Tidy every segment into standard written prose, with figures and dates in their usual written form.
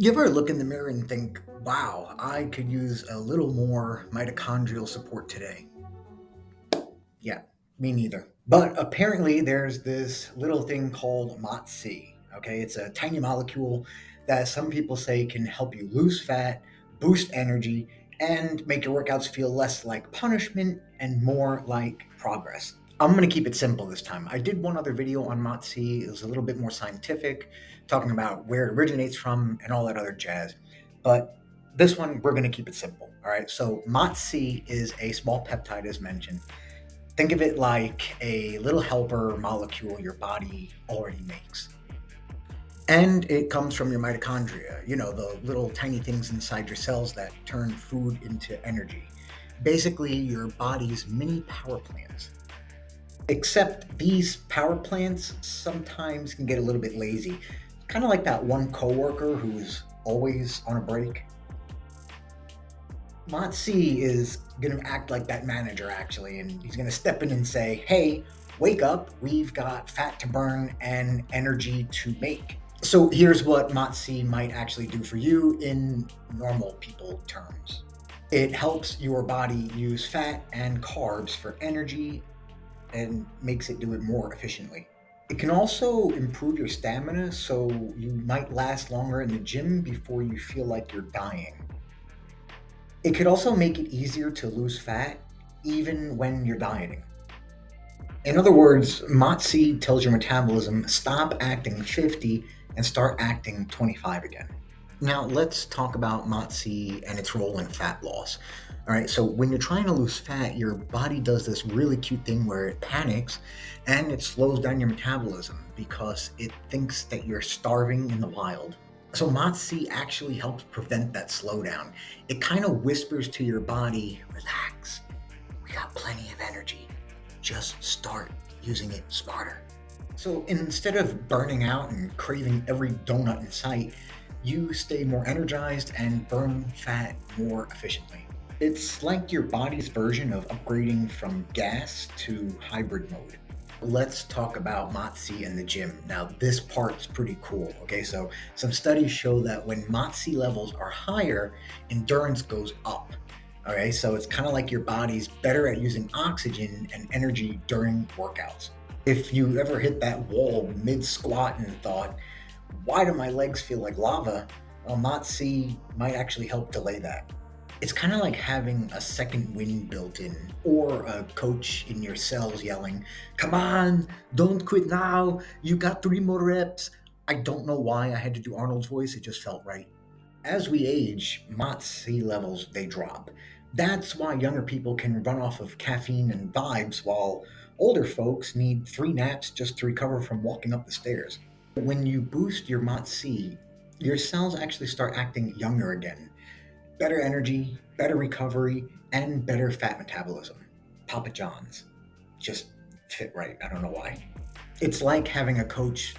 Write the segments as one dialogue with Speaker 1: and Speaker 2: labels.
Speaker 1: You ever look in the mirror and think, wow, I could use a little more mitochondrial support today? Yeah, me neither. But apparently, there's this little thing called MOTS-C. Okay, it's a tiny molecule that some people say can help you lose fat, boost energy, and make your workouts feel less like punishment and more like progress. I'm going to keep it simple this time. I did one other video on MOTS-C. It was a little bit more scientific, talking about where it originates from and all that other jazz. But this one, we're going to keep it simple. All right. So, MOTS-C is a small peptide, as mentioned. Think of it like a little helper molecule your body already makes. And it comes from your mitochondria, the little tiny things inside your cells that turn food into energy. Basically, your body's mini power plants. Except these power plants sometimes can get a little bit lazy. Kind of like that one coworker who's always on a break. MOTS-C is going to act like that manager, actually, and he's going to step in and say, hey, wake up, we've got fat to burn and energy to make. So here's what MOTS-C might actually do for you in normal people terms. It helps your body use fat and carbs for energy and makes it do it more efficiently. It can also improve your stamina, so you might last longer in the gym before you feel like you're dying. It could also make it easier to lose fat even when you're dieting. In other words, MOTS-C tells your metabolism stop acting 50 and start acting 25 again. Now let's talk about MOTS-C and its role in fat loss. All right, so when you're trying to lose fat, your body does this really cute thing where it panics and it slows down your metabolism because it thinks that you're starving in the wild. So MOTS-C actually helps prevent that slowdown. It kind of whispers to your body, relax, we got plenty of energy. Just start using it smarter. So instead of burning out and craving every donut in sight, you stay more energized and burn fat more efficiently. It's like your body's version of upgrading from gas to hybrid mode. Let's talk about MOTS-C in the gym. Now, this part's pretty cool. Okay, so some studies show that when MOTS-C levels are higher, endurance goes up. Okay, so it's kind of like your body's better at using oxygen and energy during workouts. If you ever hit that wall mid squat and thought, why do my legs feel like lava? Well, MOTS-C might actually help delay that. It's kind of like having a second wind built in, or a coach in your cells yelling, come on, don't quit now, you got 3 more reps. I don't know why I had to do Arnold's voice, it just felt right. As we age, MOTS-C levels, they drop. That's why younger people can run off of caffeine and vibes, while older folks need 3 naps just to recover from walking up the stairs. When you boost your MOTS-C, your cells actually start acting younger again. Better energy, better recovery, and better fat metabolism. Papa John's. Just fit right. I don't know why. It's like having a coach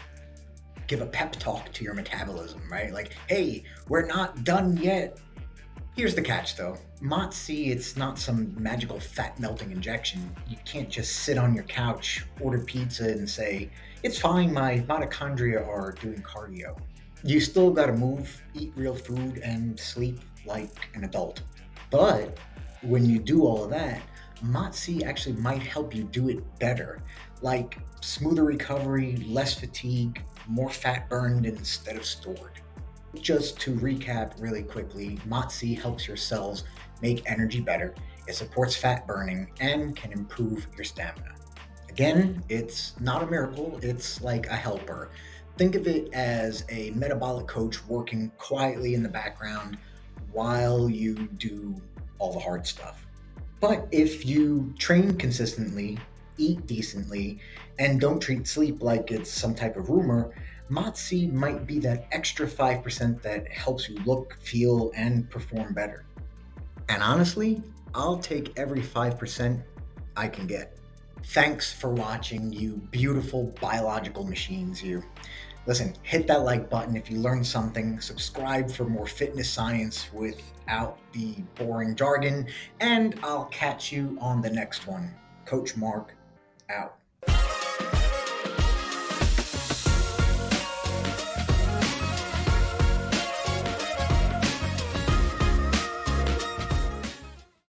Speaker 1: give a pep talk to your metabolism, right? Like, hey, we're not done yet. Here's the catch though. MOTS-C, it's not some magical fat melting injection. You can't just sit on your couch, order pizza, and say, it's fine, my mitochondria are doing cardio. You still gotta move, eat real food, and sleep like an adult. But when you do all of that, MOTS-C actually might help you do it better, like smoother recovery, less fatigue, more fat burned instead of stored. Just to recap really quickly, MOTS-C helps your cells make energy better, it supports fat burning, and can improve your stamina. Again, it's not a miracle, it's like a helper. Think of it as a metabolic coach working quietly in the background while you do all the hard stuff. But if you train consistently, eat decently, and don't treat sleep like it's some type of rumor, MOTS-C might be that extra 5% that helps you look, feel, and perform better. And honestly, I'll take every 5% I can get. Thanks for watching, you beautiful biological machines, you. Listen, hit that like button if you learned something, subscribe for more fitness science without the boring jargon, and I'll catch you on the next one. Coach Mark, out.